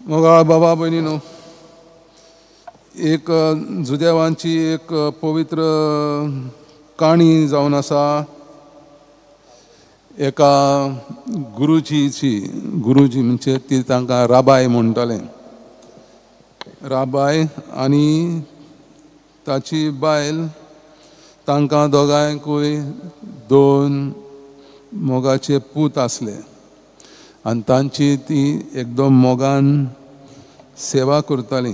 मोगा बाबा भयणीनो, एक जुदेवांची एक पवित्र काणी जावन आसा एका गुरुजी म्हणजे ती तांकां राबाय म्हणटाले. राबाय आनी ताची बायल, तांकां दोगांयकूय 2 मोगाचे पूत आसले आनी तांची ती एकदम मोगान सेवा करताली.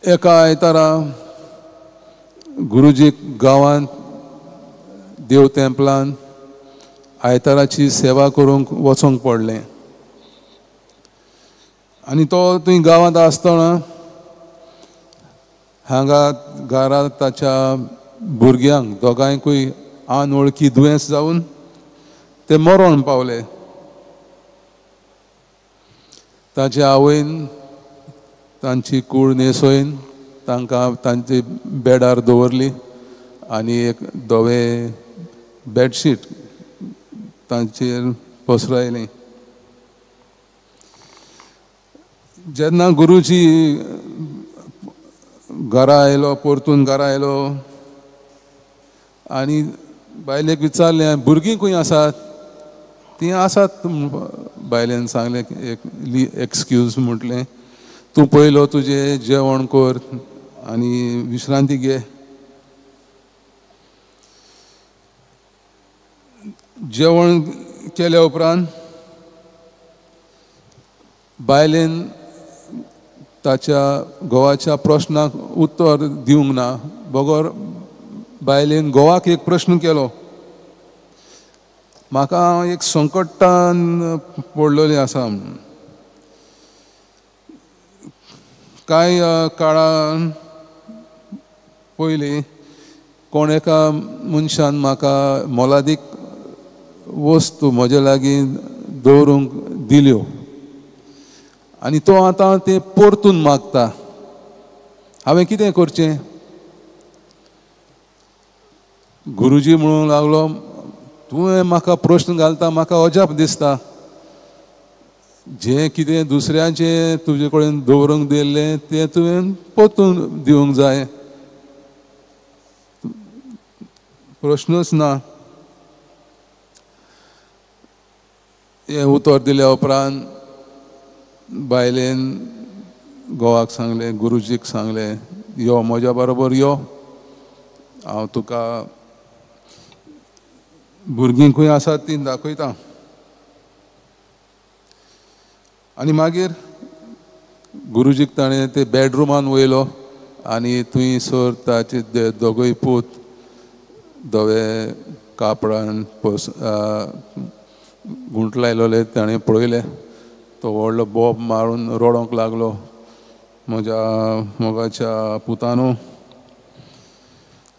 एका आयतारा गुरुजीक गांवांत देव तेंपलान आयताराची सेवा करूंक वचोंक पडलें. आनी तो थंय गांवांत आसतना हांगा घरांत ताच्या भुरग्यांक दोगांयकूय अनवळखी दुयेंस जावन ते मरण पावले. ताच्या आवयन तांची कूड न्हेसोवन तांकां तांचे बेडार दवरली आनी एक धवें बेडशीट तांचेर पसरयलें. जेन्ना गुरुजी घरा आयलो, परतून घरा आयलो आनी बायलेक विचारलें, भुरगीं खंय आसात? ती आसात. बायलेन सांगलें, एक एक्सक्यूज म्हटलें, तूं पयलो तुजें जेवण कर आनी विश्रांती घे. जेवण केल्या उपरांत बायलेन ताच्या घोवाच्या प्रश्नाक उत्तर दिवंक ना. बगोर बायलेन घोवाक एक प्रश्न केलो, म्हाका एक संकटान पडलेली आसा. कांय काळान पयलीं कोण एका मनशान म्हाका मोलादीक वस्तू म्हजे लागीं दवरूंक दिल्यो आनी तो आतां ते परतून मागता. हांवें कितें करचें? गुरुजी म्हणूंक लागलो, तुवें म्हाका प्रश्न घालता, म्हाका अजाप दिसता. जें कितें दुसऱ्याचें तुजे कडेन दवरूंक दिल्लें तें तुवें परतून दिवंक जाय. प्रश्नच ना. हें उतर दिल्या उपरांत बायलेन घोवाक सांगलें, गुरुजीक सांगलें, यो म्हज्या बरोबर यो, हांव तुका भुरगीं खंय आसात ती दाखयता. आनी मागीर गुरुजीक ताणें ते बेडरुमान वयलो आनी थंयसर ताचे दोगूय पूत धवे कापडान गुंटलायलोले ताणें पळयले. तो व्हडलो बोब मारून रडोंक लागलो, म्हज्या मोगाच्या पुतानो.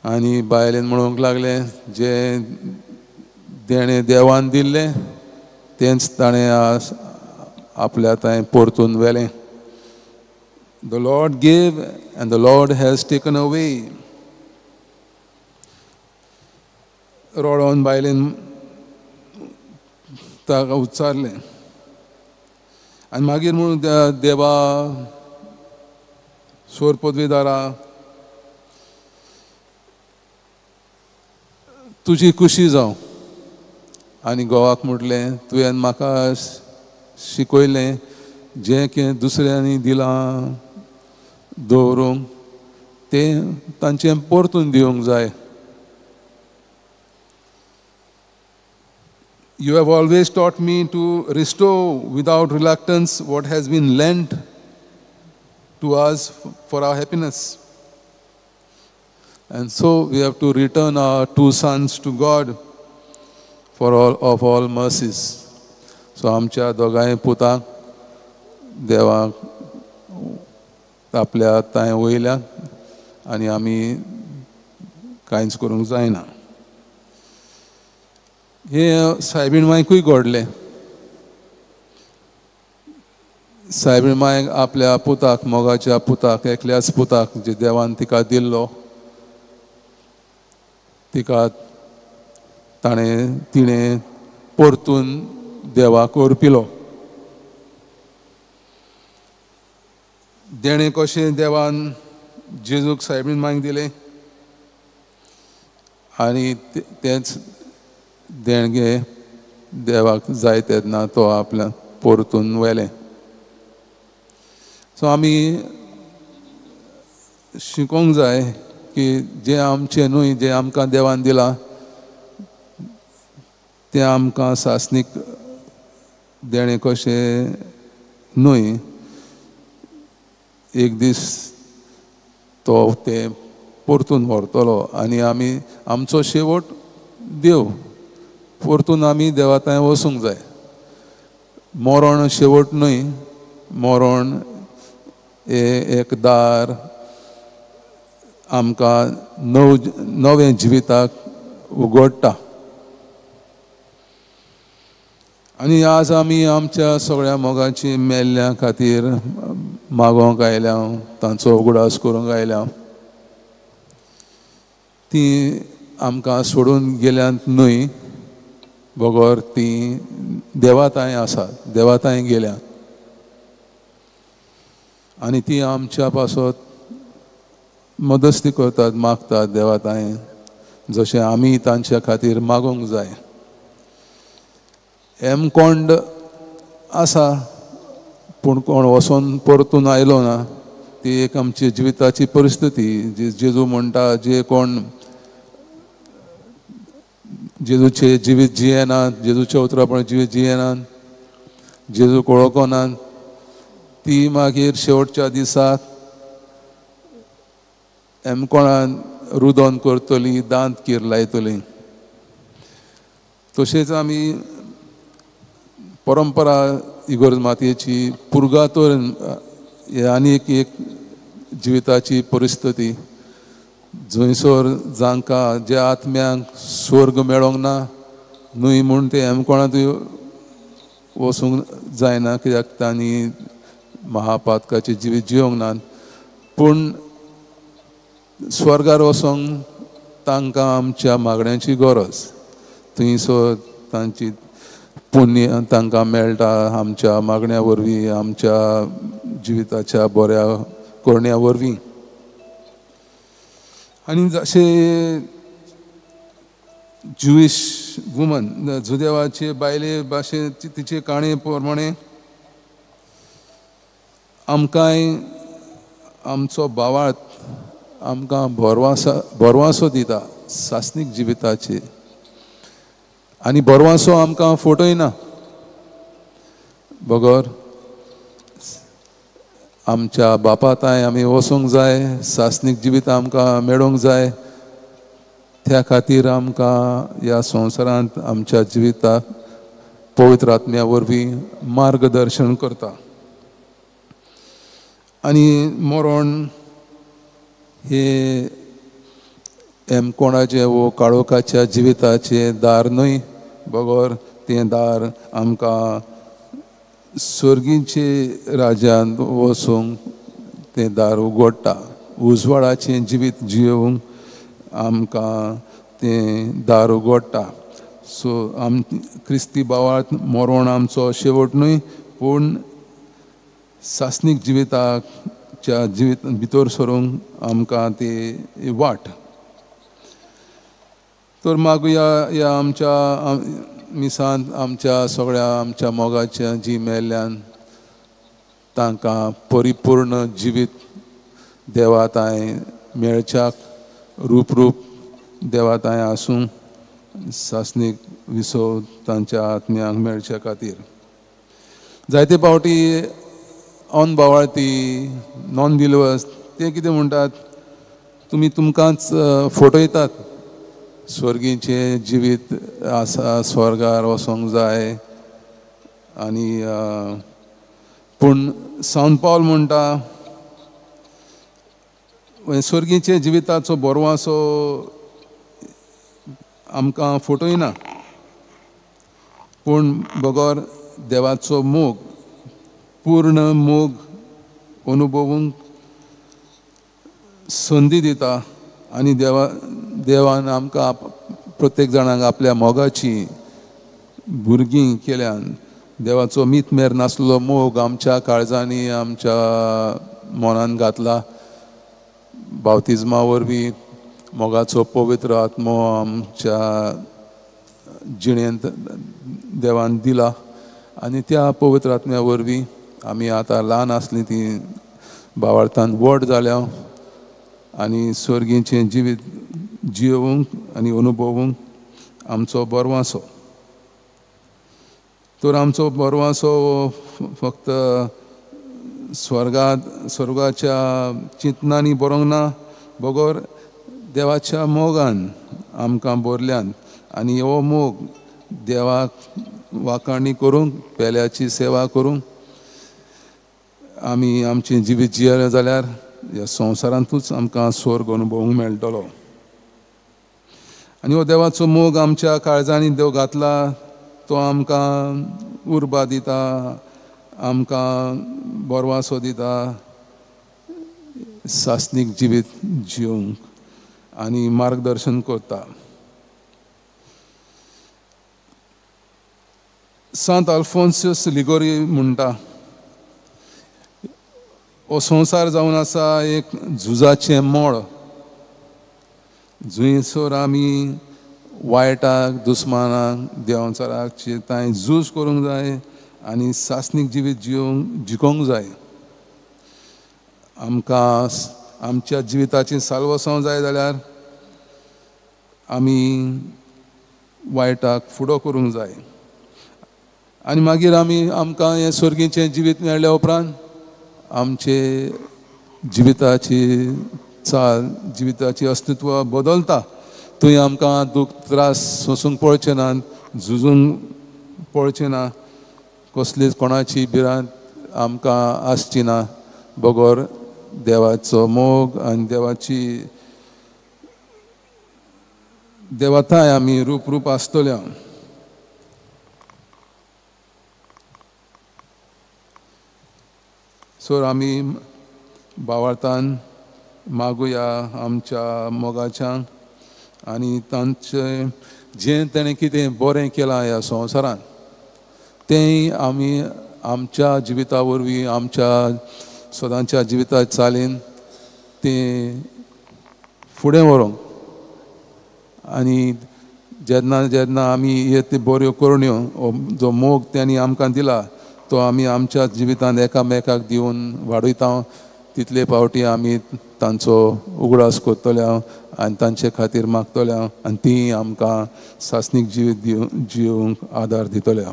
आनी बायलेन म्हणूंक लागलें, जें तेणें देवान दिल्लें तेंच ताणें आपल्या थंय परतून व्हेलें. The Lord gave and the Lord has taken away. रडोन बायलेन ताका उच्चारलें. आनी मागीर म्हणून देवा सोर पदवीदारा, तुजी खुशी जावं. आनी घोवाक म्हटलें, तुवें म्हाका शिकयलें, जें कितें दुसऱ्यांनी दिलां दवरूंक तें तांचें परतून दिवंक जाय. You have always taught me to restore without reluctance what has been lent to us for our happiness. And so we have to return our 2 sons to God for all mercies. So आमच्या दोगांय पुतांक देवाक आपल्या ताय वयल्या आनी आमी कांयच करूंक जायना. हे सायबीण मांयकूय घडलें. सायबीण मांयक आपल्या पुताक, मोगाच्या पुताक, एकल्याच पुताक जे देवान तिका दिल्लो, तिका तिणें परतून देवाक अर्पिलो. देणें कशें देवान जेजूक सायबीण मांग दिलें आनी तेंच देणगे देवाक जाय तेन्ना तो आपल्या परतून व्हेलें. सो आमी शिकोवंक जाय की जें आमचें न्हय, जें आमकां देवान दिलां तें आमकां सासणीक देणें कशें न्हय, एक दीस तो तें परतून व्हरतलो आनी आमी आमचो शेवट देव. परतून आमी देवा थंय वचूंक जाय. मरण शेवट न्हय, मरण एक दार आमकां नवें जिविताक उगडटा. आनी आज आमी आमच्या सगळ्या मोगाची मेल्ल्या खातीर मागोवंक आयल्या, तांचो उगडास करूंक आयल्या. ती आमकां सोडून गेल्यांत न्हय, बगर ती देवा थंय आसात, देवा थंय गेल्या आनी ती आमच्या पासत मदस्ती करतात, मागतात देवा थंय, जशें आमी तांच्या खातीर मागोवंक जाय. कोण आसा पूण कोण वचोन परतून आयलो ना, ती एक आमची जिविताची परिस्थिती. जेजू म्हणटा जे कोण जेजूचे जिवीत जियेनात, जेजूच्या उतरापण जिवीत जियेनात, जेजू वळखनात, ती मागीर शेवटच्या दिसाक कोणान रुदन करतली, दांत कीर लायतली. तशेंच आमी परंपरा इगोर्ज मातयेची पुर्गातोर ही आनी एक जिविताची परिस्थिती, जंयसर जांकां ज्या आत्म्यांक स्वर्ग मेळोंक ना न्हय म्हूण ते कोणातूय वचूंक जायना, कित्याक तांणी महापातकाचें जिवीत जियोंक ना. पूण स्वर्गार वचोंक तांकां आमच्या मागण्यांची गरज. थंयसर तांची पुण्य तांकां मेळटा आमच्या मागण्या वरवीं, आमच्या जिविताच्या बऱ्या करण्या वरवीं. आनी जशें ज्युईश वुमन, जुदेवाचे बायले भाशेन तिचे काणे प्रमाणे आमकांय आमचो भावार्थ आमकां बोरवांसो दिता सासणीक जिविताची. आनी बोरवांसो आमकां फटयना, बगर आमच्या बापा थंय आमी वचूंक जाय, सासणीक जिवीत आमकां मेळोवंक जाय. त्या खातीर आमकां ह्या संवसारांत आमच्या जिविताक पवित्र आत्म्या वरवीं मार्गदर्शन करता. आनी मरण हे कोणाचे वो काळोखाच्या जिविताचे दार न्हय, बगर तें दार आमकां सर्गीचे राज्यांत वचूंक तें दार उगडटा. उजवाडाचें जिवीत जियोंक आमकां तें दार उगडटा. सो क्रिस्ती भावार्थ मरण आमचो शेवट न्हय, पूण सासणीक जिविताच्या जिवीत भितर सरूंक आमकां ती वाट. तर मागुया ह्या आमच्या मिसांत आमच्या सगळ्या आमच्या मोगाच्या जी मेल्ल्यान तांकां परिपूर्ण जिवीत देवा थंय मेळच्याक, रूप देवा थंय आसूं, सासणीक विसव तांच्या आत्म्यांक मेळच्या खातीर. जायते फावटी अनभावार्थी नॉन बिलिवर्स ते कितें म्हणटात, तुमी तुमकांच फटयतात, स्वर्गीचें जिवीत आसा, स्वर्गार वचोंक जाय. आनी पूण सांत पावल म्हणटा स्वर्गीचे जिविताचो बोरवांसो आमकां फटयना, पूण बगर देवाचो मोग, पूर्ण मोग अनुभवूंक संदी दिता. आनी देवान आमकां प्रत्येक जाणांक आपल्या मोगाची भुरगीं केल्यान देवाचो मीत मेर नासलो मोग आमच्या काळजांनी, आमच्या मनान घातला. बावतिजमा वरवीं मोगाचो पवित्र आत्मो आमच्या जिणेंत देवान दिला आनी त्या पवित्र आत्म्या वरवीं आमी आतां ल्हान आसलीं तीं भावार्थान व्हड जाल्या आनी स्वर्गीचें जिवीत जियोवंक आनी अनुभवूंक आमचो बरवासो. तर आमचो बरवासो फक्त स्वर्गाच्या चिंतनांनी बरोंक ना, बगोर देवाच्या मोगान आमकां बरल्यान. आनी हो मोग देवाक वाखाणणी करूंक, पेल्याची सेवा करूंक आमी आमचें जिवीत जियेलें जाल्यार ह्या संवसारांतूच आमकां स्वर्ग अनुभवूंक मेळटलो. आनी हो देवाचो मोग आमच्या काळजांनी देव घातला. तो आमकां उर्बा दिता, आमकां बरवासो दिता सासणीक जिवीत जियोवंक आनी मार्गदर्शन करता. सांत आल्फोन्सस लिगोरी म्हणटा, हो संवसार जावन आसा एक झुजाचें मोळ. जंयसर आमी वायटाक, दुस्मानाक, देंवचाराक थंय झूज करूंक जाय आनी सासणीक जिवीत जिखोवंक जाय. आमकां आमच्या जिविताची साल्वसांव जाय जाल्यार आमी वायटाक फुडो करूंक जाय. आनी मागीर आमकां हें स्वर्गीचें जिवीत मेळ्ळ्या उपरांत आमचे जिविताची चाल, जिविताची अस्तित्व बदलता. थंय आमकां दूख त्रास सोंसूंक पडचे ना, झुजूंक पडचें ना, कसलीच कोणाची भिरांत आमकां आसची ना, बगोर देवाचो मोग आनी देवाताय आमी रूप आसतल्या. सो आमी भावार्थान मागुया आमच्या मोगाच्यान आनी तांचें जें तेणें कितें बरें केलां ह्या संवसारांत तें आमी आमच्या जिविता वरवीं, आमच्या सदांच्या जिविता चालीन तें फुडें व्हरूंक. आनी जेन्ना आमी हे बऱ्यो करण्यो, जो मोग तेणी आमकां दिला तो आमी आमच्या जिवितांत एकामेकाक दिवन वाडयता, तितले फावटी आमी तांचो उगडास करतल्या आनी तांचे खातीर मागतल्या आनी तीं आमकां सासणीक जिवीत जियोवंक आदार दितल्या.